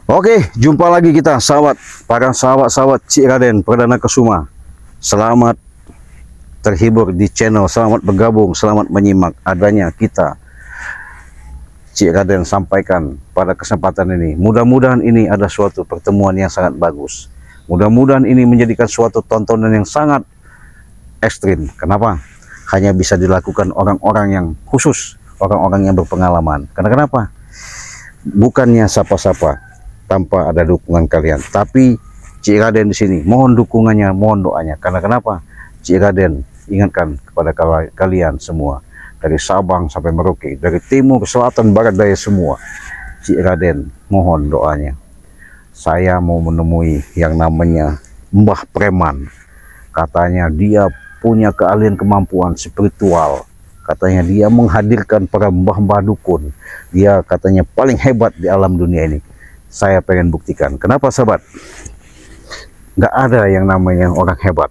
Oke, jumpa lagi kita para sahabat Cik Raden Perdana Kusuma. Selamat terhibur di channel, selamat bergabung, selamat menyimak adanya kita Cik Raden sampaikan pada kesempatan ini. Mudah-mudahan ini ada suatu pertemuan yang sangat bagus. Mudah-mudahan ini menjadikan suatu tontonan yang sangat ekstrim. Kenapa? Hanya bisa dilakukan orang-orang yang khusus, orang-orang yang berpengalaman. Karena kenapa? Bukannya sapa-sapa tanpa ada dukungan kalian, tapi Cik Raden di sini mohon dukungannya, mohon doanya. Karena kenapa? Cik Raden ingatkan kepada kalian semua, dari Sabang sampai Merauke, dari timur, selatan, barat, daya semua, Cik Raden mohon doanya. Saya mau menemui yang namanya Mbah Preman. Katanya dia punya keahlian kemampuan spiritual. Katanya dia menghadirkan para mbah-mbah dukun. Dia katanya paling hebat di alam dunia ini. Saya pengen buktikan. Kenapa sahabat? Nggak ada yang namanya orang hebat.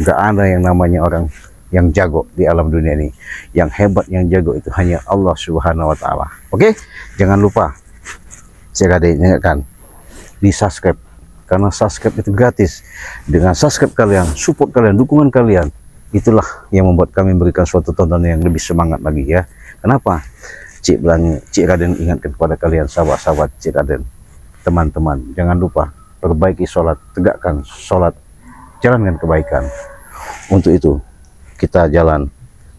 Nggak ada yang namanya orang yang jago di alam dunia ini. Yang hebat, yang jago itu hanya Allah Subhanahu wa Ta'ala. Oke? Jangan lupa. Saya ingatkan. Di subscribe. Karena subscribe itu gratis. Dengan subscribe kalian, support kalian, dukungan kalian, itulah yang membuat kami memberikan suatu tontonan yang lebih semangat lagi ya. Kenapa? Cik Raden ingatkan kepada kalian sahabat-sahabat Cik Raden, teman-teman, jangan lupa perbaiki sholat, tegakkan sholat, jalankan kebaikan. Untuk itu kita jalan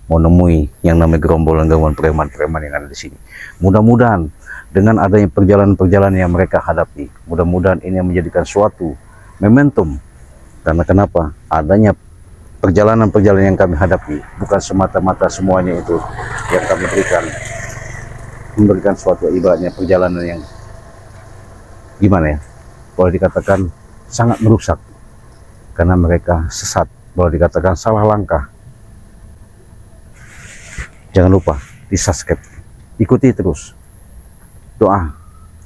menemui yang namanya gerombolan-gerombolan preman-preman yang ada di sini. Mudah-mudahan dengan adanya perjalanan-perjalanan yang mereka hadapi, mudah-mudahan ini menjadikan suatu momentum. Karena kenapa? Adanya perjalanan-perjalanan yang kami hadapi bukan semata-mata semuanya itu yang kami memberikan suatu ibaratnya perjalanan yang gimana ya, boleh dikatakan sangat merusak karena mereka sesat, boleh dikatakan salah langkah. Jangan lupa di subscribe, ikuti terus, doa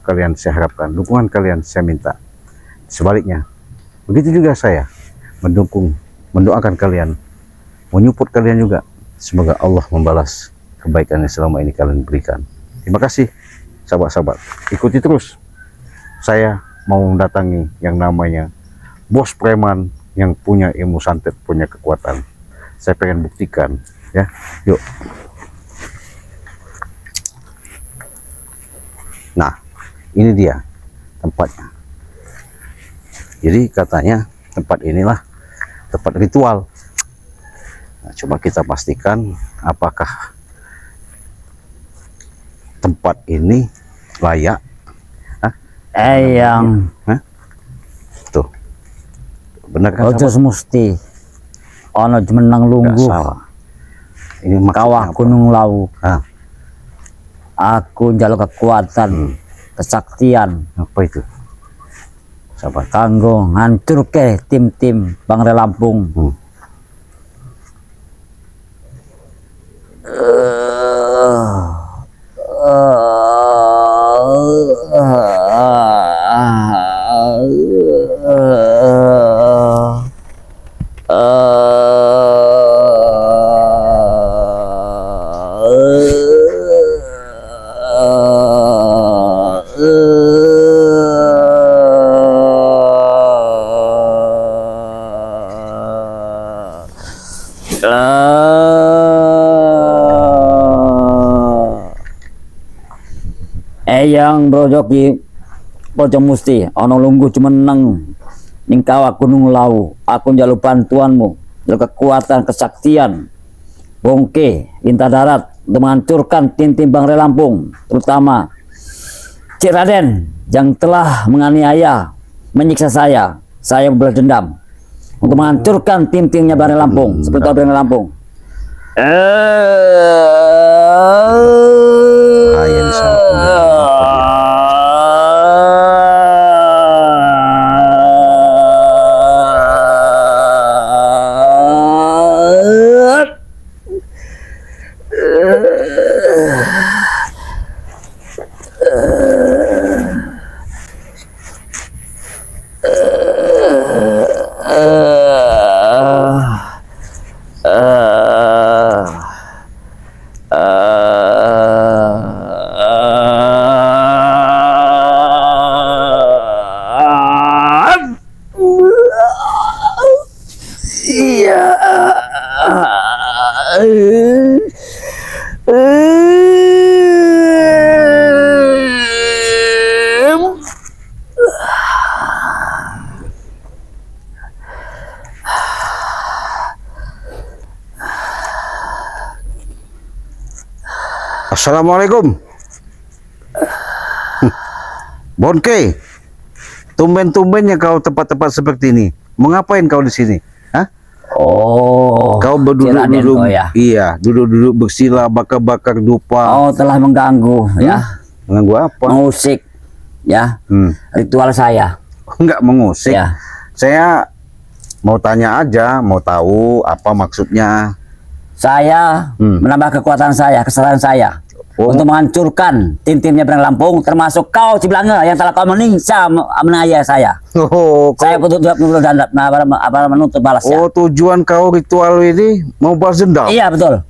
kalian saya harapkan, dukungan kalian saya minta. Sebaliknya begitu juga saya mendoakan kalian, menyupport kalian juga. Semoga Allah membalas kebaikan yang selama ini kalian berikan. Terima kasih sahabat-sahabat, ikuti terus. Saya mau mendatangi yang namanya bos preman yang punya ilmu santet, punya kekuatan. Saya pengen buktikan ya. Yuk. Nah, ini dia tempatnya. Jadi katanya tempat inilah tempat ritual. Nah, coba kita pastikan apakah tempat ini layak. Yang tuh benar kan? ojo semesti ono jemenang lungguh ini kawah Gunung Lawu. Aku njaluk kekuatan, kesaktian apa itu sahabat, kanggo ngancurke tim-tim Bangre Lampung. Eyang brojoki Poco Musti ono lungguh cumeneng ning kawah Gunung Lawu. Aku njaluk bantuanmu, njaluk kekuatan, kesaktian, bongke lintah darat untuk menghancurkan tim-tim Bangre Lampung, terutama Cik Raden yang telah menganiaya, menyiksa saya. Saya membalas dendam untuk menghancurkan tim-timnya Bangre Lampung, seperti Bangre Lampung. Assalamualaikum. Bonke, tumben-tumbennya kau tempat-tempat seperti ini. Mau ngapain kau di sini? Hah? Oh, Kau berduduk-duduk, kau ya. iya, duduk-duduk bersila, bakar-bakar dupa. Oh, telah mengganggu ya, Mengganggu apa? mengusik ya ritual saya. Enggak mengusik. Ya. Saya mau tanya aja, mau tahu apa maksudnya. Saya menambah kekuatan saya, kesadaran saya untuk menghancurkan tim-timnya Benang Lampung, termasuk kau Ciblanga yang telah kau meningsa menaya saya. Oh, Saya betul menuntut balas ya. oh, tujuan kau ritual ini mau balas dendam? Iya betul.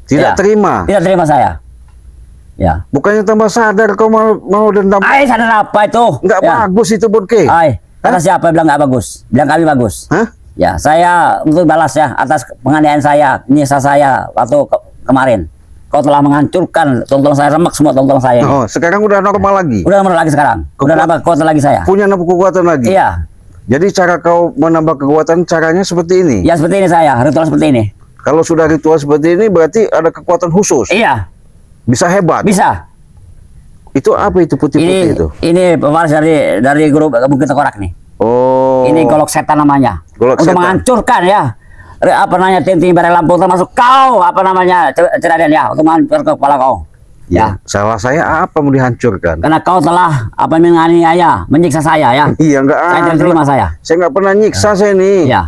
Tidak Iya. terima. Tidak terima saya. Ya. Bukannya tambah sadar kau mau dendam? Sadar apa itu? Enggak Ya. bagus itu, Bonke. Kata siapa yang bilang nggak bagus? Bilang kami bagus. Hah? Ya, saya untuk balas ya atas penganiayaan saya, nyiksa saya waktu kemarin. Kau telah menghancurkan tongtong saya, remek semua tongtong saya. Oh, sekarang udah normal lagi. Udah nambah lagi sekarang. Udah nambah kekuatan lagi saya. Punya nambah kekuatan lagi. Iya. Jadi cara kau menambah kekuatan caranya seperti ini. Ya seperti ini saya, ritual seperti ini. Kalau sudah ritual seperti ini berarti ada kekuatan khusus. Iya, Bisa hebat. bisa. Itu apa itu putih-putih itu? Ini pewaris dari grup Bukit Tengkorak nih. Oh. Ini golok setan namanya. Golok Untuk setan. menghancurkan ya. Apa namanya tim-tim Benang Lampung termasuk kau apa namanya Ceraden ya untuk menghancurkan kepala kau. Ya. Salah saya apa mau dihancurkan? Karena kau telah apa menganiaya, menyiksa saya ya. Iya, enggak Saya tidak ada. terima saya. Saya nggak pernah nyiksa saya ini. Ya.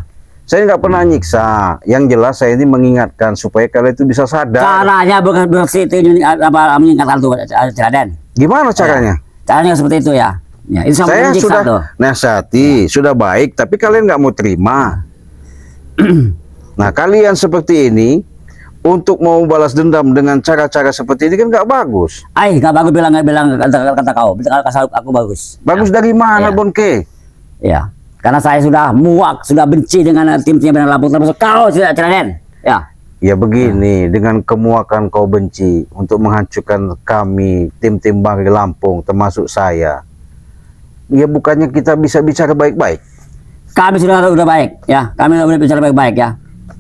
Saya nggak pernah nyiksa. Yang jelas saya ini mengingatkan supaya kalian itu bisa sadar. Caranya bukan itu apa meningkatkan tuh Ceraden. Gimana caranya? Caranya seperti itu ya. Ya, itu sama Saya menyiksa sudah tuh. nasihati, sudah baik, tapi kalian nggak mau terima. Nah, kalian seperti ini untuk mau balas dendam dengan cara-cara seperti ini kan nggak bagus. Nggak bagus bilang kata kau. Kata aku bagus. Bagus dari mana, Ya. Bonke? Ya. Karena saya sudah muak, sudah benci dengan tim-timnya Benang Lampung termasuk kau Ceraden. Ya. Ya begini, dengan kemuakan kau benci untuk menghancurkan kami, tim-tim Bangri Lampung, termasuk saya. Ya bukannya kita bisa bicara baik-baik. Kami sudah baik ya. Kami sudah bicara baik-baik ya.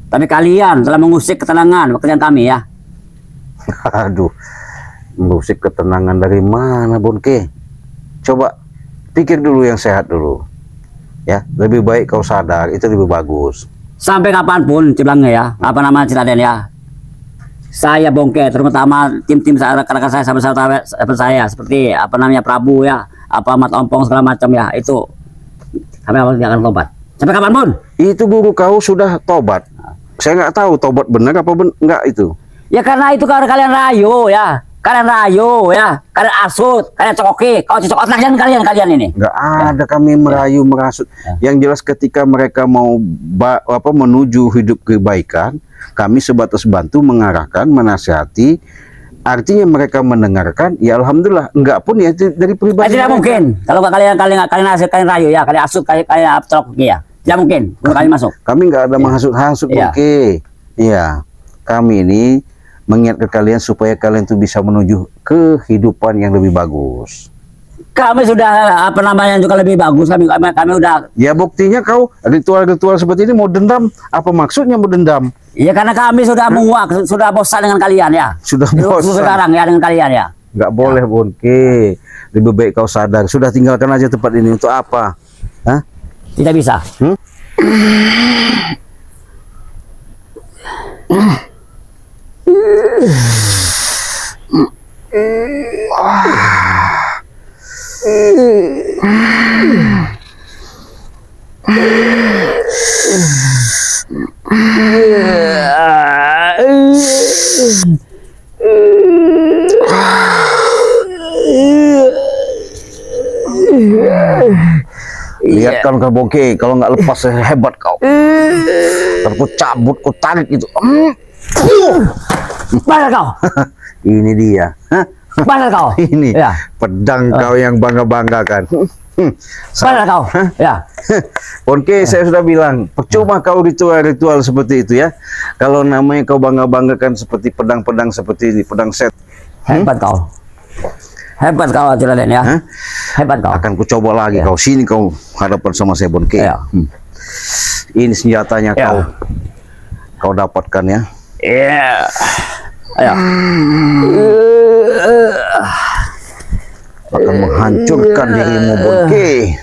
Tapi kalian telah mengusik ketenangan pekerjaan kami ya. Aduh, mengusik ketenangan dari mana, Bonke? Coba pikir dulu yang sehat dulu. Ya, lebih baik kau sadar, itu lebih bagus. Sampai kapanpun Ciblanga ya, apa nama Ceraden ya. Saya Bongke, terutama tim-tim saya, rekan-rekan saya, sahabat saya, seperti apa namanya Prabu ya, apa Mat Ompong segala macam ya, itu kami akan tobat. Sampai kapanpun. Itu guru kau sudah tobat. Saya nggak tahu tobat benar apa enggak itu. Ya karena itu karena kalian rayu ya. Kalian rayu ya, kalian asut, kalian cokoki, kau cocok otak kalian ini. Nggak ada kami merayu merasut. Yang jelas ketika mereka mau menuju hidup kebaikan, kami sebatas bantu mengarahkan, menasihati. Artinya mereka mendengarkan, ya alhamdulillah. Enggak pun ya dari pribadi. Tidak mereka. mungkin. Kalau kalian asut, kalian rayu ya, kalian asut, kalian cokoki ya. Tidak mungkin. Kalau kalian masuk. Kami nggak ada menghasut-hasut, Iya. Oke. Iya. Kami ini mengingatkan kalian supaya kalian tuh bisa menuju kehidupan yang lebih bagus. Kami sudah apa namanya juga lebih bagus. Kami udah. Ya buktinya kau ritual-ritual seperti ini mau dendam. Apa maksudnya mau dendam? Ya karena kami sudah muak, sudah bosan dengan kalian ya. Sudah bosan. Sekarang ya dengan kalian ya. Nggak boleh, Bonke. Lebih baik kau sadar. Sudah tinggalkan aja tempat ini untuk apa? Hah? Tidak bisa. Lihat kan kau, Bonke. Kalau nggak lepas hebat kau. Ntar ku cabut, ku tarik itu. Mana kau? Ini dia. Hah? Mana kau? Ini Ya. pedang kau yang bangga-banggakan. Mana kau? Ya. Bonke, saya sudah bilang, percuma kau ritual-ritual seperti itu ya. Kalau namanya kau bangga-banggakan seperti pedang-pedang seperti ini, pedang set. Hebat kau. Hebat kau Ceraden ya. Hah? Hebat kau. Akan ku coba lagi kau. Sini kau hadapan sama saya, Bonke. Ya. Ini senjatanya Ya. kau dapatkan ya. Iya. Ayo. Akan menghancurkan dirimu, Bonke.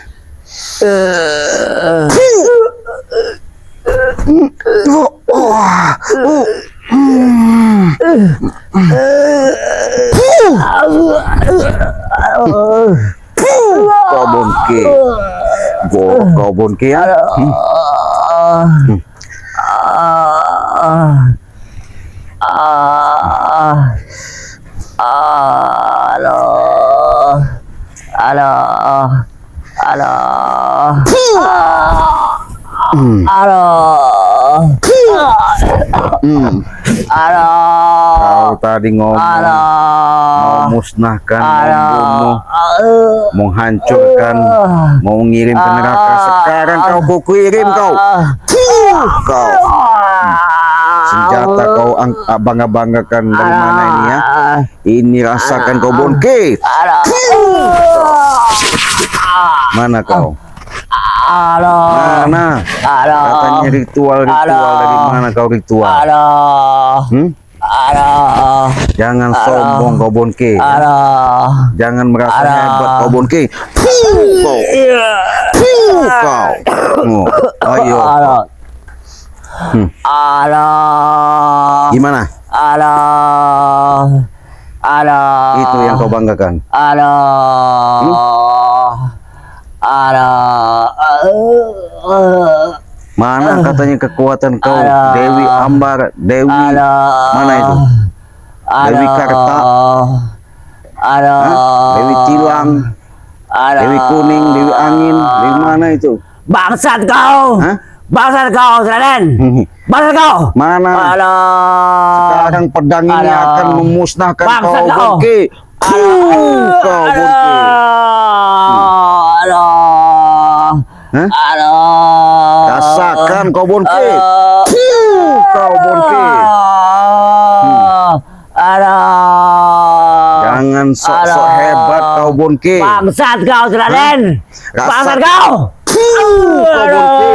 Kau Bonke, kau Bonke ya. Kau tadi ngomong mau musnahkan, mau bunuh, menghancurkan, mau ngirim ke neraka. Sekarang kau kirim kau. Kau senjata kau bangga-banggakan dari mana ini ya? Ini rasakan kau Bonke. Mana kau? Mana? Katanya ritual dari mana kau ritual? Jangan sombong kau Bonke. Jangan merasa hebat kau Bonke. Kau. Ayo. Gimana? Itu yang kau banggakan. Mana katanya kekuatan kau, Dewi Ambar, Dewi mana itu? Dewi Karta, Dewi Tilang, Dewi Kuning, Dewi Angin, Dewi mana itu? Bangsat kau, bangsat kau, Raden, bangsat kau. Mana? Sekarang pedang ini akan memusnahkan kau, Bonke. Kau Bonke. Rasakan kau Bonke. Kau Bonke. Jangan sok-sok hebat kau Bonke. Bangsat kau, Raden. Bangsat kau. Kau Bonke.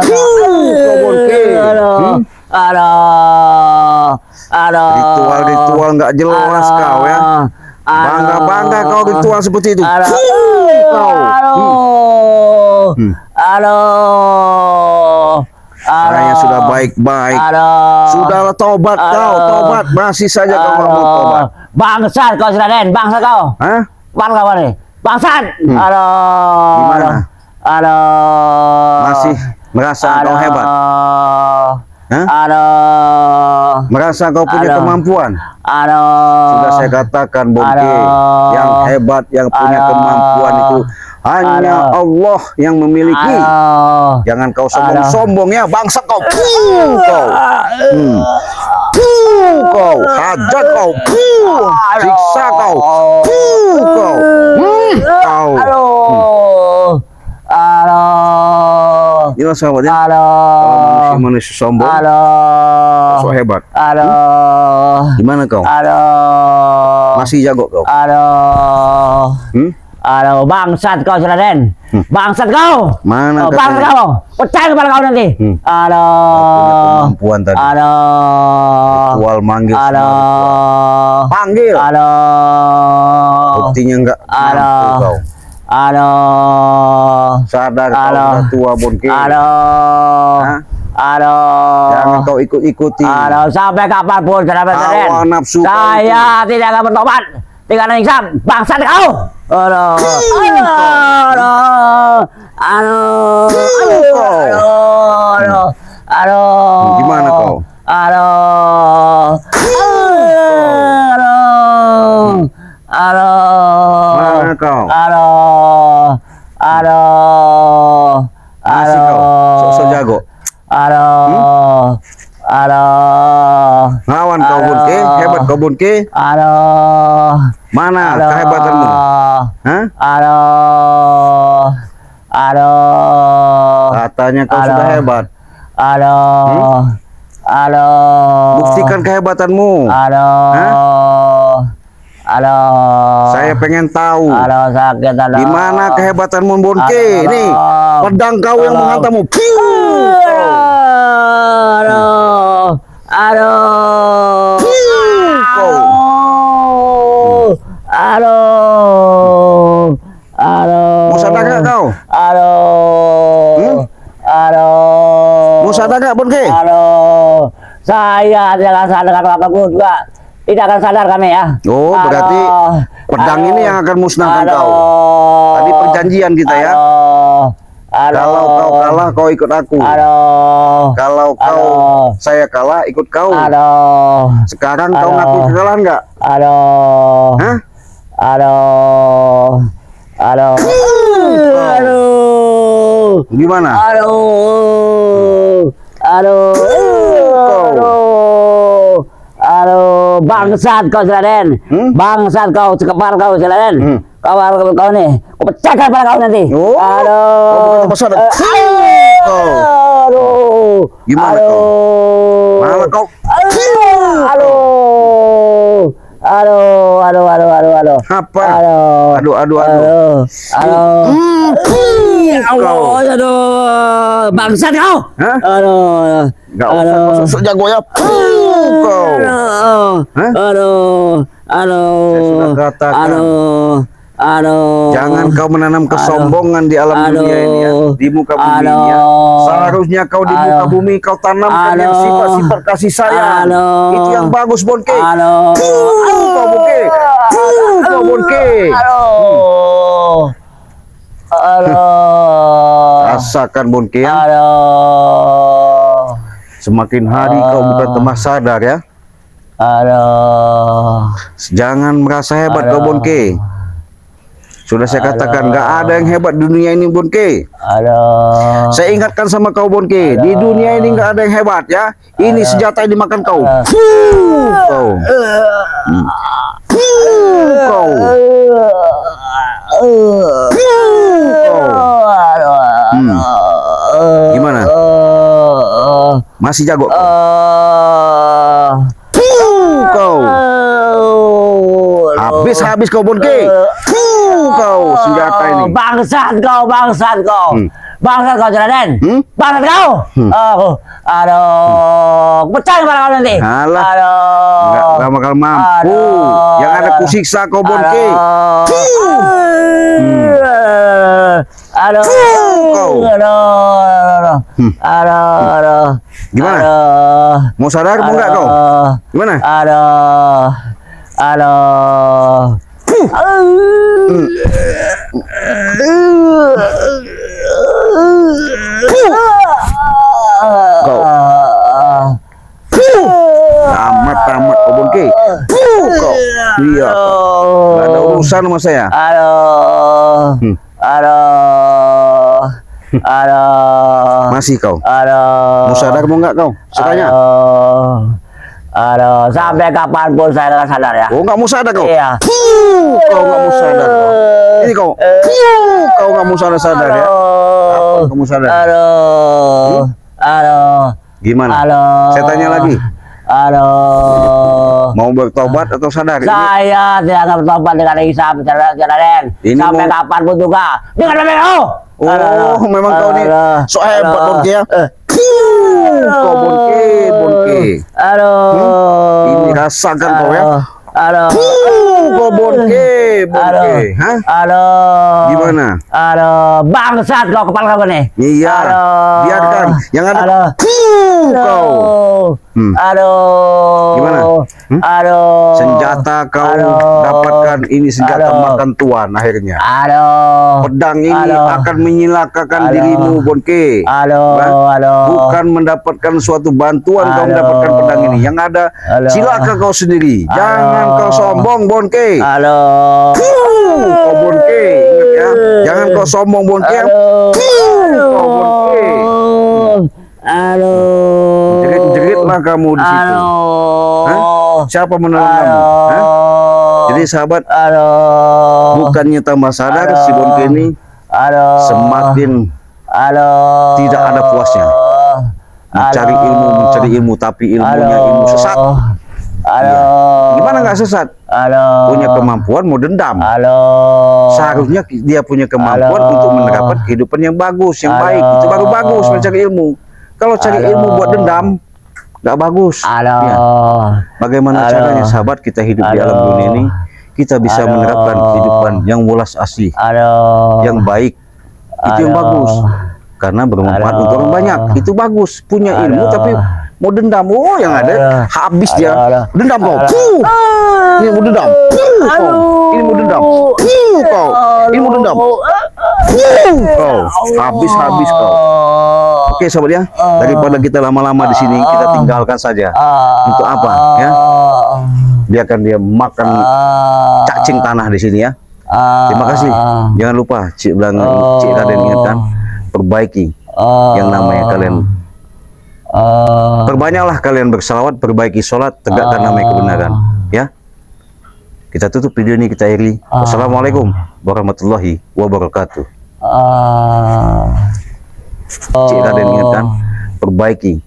Kau Bonke. Ritual nggak jelas kau ya. Bangga-bangga kau ritual seperti itu. Kau. Saya sudah baik-baik. Sudahlah tobat kau, tobat. Masih saja kau nggak mau tobat. Bangsat kau, Raden. Bangsat kau. Hah? Bangsat kau nih. Bangsat. Gimana? Masih merasa kau hebat? Merasa kau punya kemampuan? Sudah saya katakan Bonke, yang hebat, yang punya kemampuan itu hanya Allah yang memiliki. Jangan kau sombong-sombong ya, bangsa kau. Kau. Kau, hajar kau. Siksa kau. Kau. Kau. Inilah sahabatnya. Kalau manusia sombong, so hebat. Gimana kau? Masih jago kau? Bangsat kau, Raden. Bangsat kau. Mana bangsat kau? Pecah kepala kau nanti. Punya kemampuan tadi. Ritual manggil. Panggil. Buktinya enggak mampu kau. Sadar kau sudah tua Bonke. Jangan kau ikut-ikuti. Sampai kapanpun, hawa nafsu saya tidak akan bertobat. Tidak ada yang bangsat kau. Gimana kau? Mana kau? Masih kau? Sok-sok jago. Lawan kau Bonke, hebat kau Bonke. Mana kehebatanmu? Hah? Katanya kau sudah hebat. Buktikan kehebatanmu. Saya pengen tahu. Di mana kehebatanmu Bonke? Nih, pedang kau yang menghantammu. Aduh. Aduh. Mau sadar nggak kau? Aduh. Aduh. Mau sadar nggak, Bonke? Aduh. Saya tidak sadar kalau aku juga tidak akan sadar kami ya. Oh, berarti pedang ini yang akan musnahkan kau. Tadi perjanjian kita ya. Kalau kau kalah, kau ikut aku. Kalau kau saya kalah, ikut kau. Sekarang kau ngaku kekalahan nggak? Hah? Gimana? Bangsat kau Raden. Bangsat kau, cekepar kau Raden. Kau nih, kau pecahkan pada kau nanti. Aduh. Gimana kau? Malah kau. Apa? Aduh. Bangsat kau. Hah? Nggak usah masuk jago ya. Saya sudah katakan. Jangan kau menanam kesombongan di alam dunia ini ya. Di muka bumi ya. Seharusnya kau di muka bumi kau tanamkan yang sifat-sifat kasih sayang. Itu yang bagus, Bonke. Kau Bonke. Kau Bonke. Rasakan Bonke ya. Semakin hari kau bukan tambah sadar ya. Jangan merasa hebat kau Bonke. Sudah saya katakan nggak ada yang hebat di dunia ini Bonke. Saya ingatkan sama kau Bonke, di dunia ini nggak ada yang hebat ya. Ini senjata yang dimakan kau. Kau. Kau. Gimana? Masih jago kau? Habis kau Bonke. Kau senjata ini. Bangsat kau. Bangsat kau Raden. Bangsat kau. Pecah kepala kau nanti. Nggak bakal mampu. Yang ada kusiksa kau Bonke. Gimana? Mau sadar mau nggak kau? Gimana? Kau tamat kau Bonke. Kau iya, nggak ada urusan sama saya. Masih kau? Mau sadar mau nggak kau? Sekanya. Sampai kapanpun saya akan sadar ya. Oh, nggak mau sadar kau? Iya. Kau nggak mau sadar kau? Ini kau. Kau nggak mau sadar ya? Apa kamu sadar? Gimana? Saya tanya lagi. Mau bertobat atau sadar? Saya tidak akan bertobat dengan hisab Raden. Sampai kapanpun juga. Dengan Oh, memang kau ini so hebat Bonke ya. Kau Bonke. Ini rasakan kau ya. Kau Bonke. Hah? Gimana? Bangsat kau kepala kau nih. Iya. Biarkan. Yang ada. Kau. Gimana? Senjata kau dapatkan ini senjata makan tuan akhirnya. Pedang ini akan menyilakakan dirimu Bonke. Bukan mendapatkan suatu bantuan kau mendapatkan pedang ini. Yang ada silakan kau sendiri. Jangan kau sombong Bonke. Kau Bonke, ingat ya. Jangan kau sombong Bonke. Kau Bonke. Jerit-jeritlah kamu di situ. Hah? Siapa menolong kamu? Hah? Jadi sahabat, bukannya tambah sadar si Bonke ini semakin tidak ada puasnya. Mencari ilmu, tapi ilmunya ilmu sesat. Ya. Gimana nggak sesat? Punya kemampuan mau dendam. Seharusnya dia punya kemampuan untuk menerapkan kehidupan yang bagus, yang baik. Itu baru bagus mencari ilmu. Kalau cari ilmu buat dendam, nggak bagus. Aduh. Ya. Bagaimana Aduh. caranya sahabat kita hidup di alam Aduh. dunia ini? Kita bisa Aduh. menerapkan kehidupan yang welas asih, Aduh. yang baik. Itu yang Aduh. bagus. Karena bermanfaat Aduh. untuk orang banyak. Itu bagus. Punya ilmu Aduh. tapi mau dendam. Oh, yang ada habis dia. Aduh. Dendam kau. Puh. Ini mau dendam. Puh, kau. Ini mau dendam. Puh, kau. Ini mau dendam. Puh, kau. Habis kau. Oke sahabat ya, daripada kita lama-lama di sini, kita tinggalkan saja. Untuk apa? Ya, biarkan dia makan cacing tanah di sini ya. Terima kasih. Jangan lupa Cik Raden ingatkan, perbaiki yang namanya kalian. Perbanyaklah kalian bersalawat, perbaiki sholat, tegakkan namanya kebenaran. Ya. Kita tutup video ini, kita akhiri. Wassalamualaikum warahmatullahi wabarakatuh. Cik Raden ingatkan, perbaiki.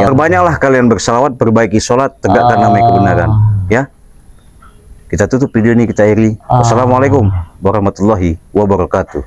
Perbanyaklah kalian bersalawat, perbaiki sholat, tegakkan namanya kebenaran. Ya. Kita tutup video ini, kita akhiri. Wassalamualaikum warahmatullahi wabarakatuh.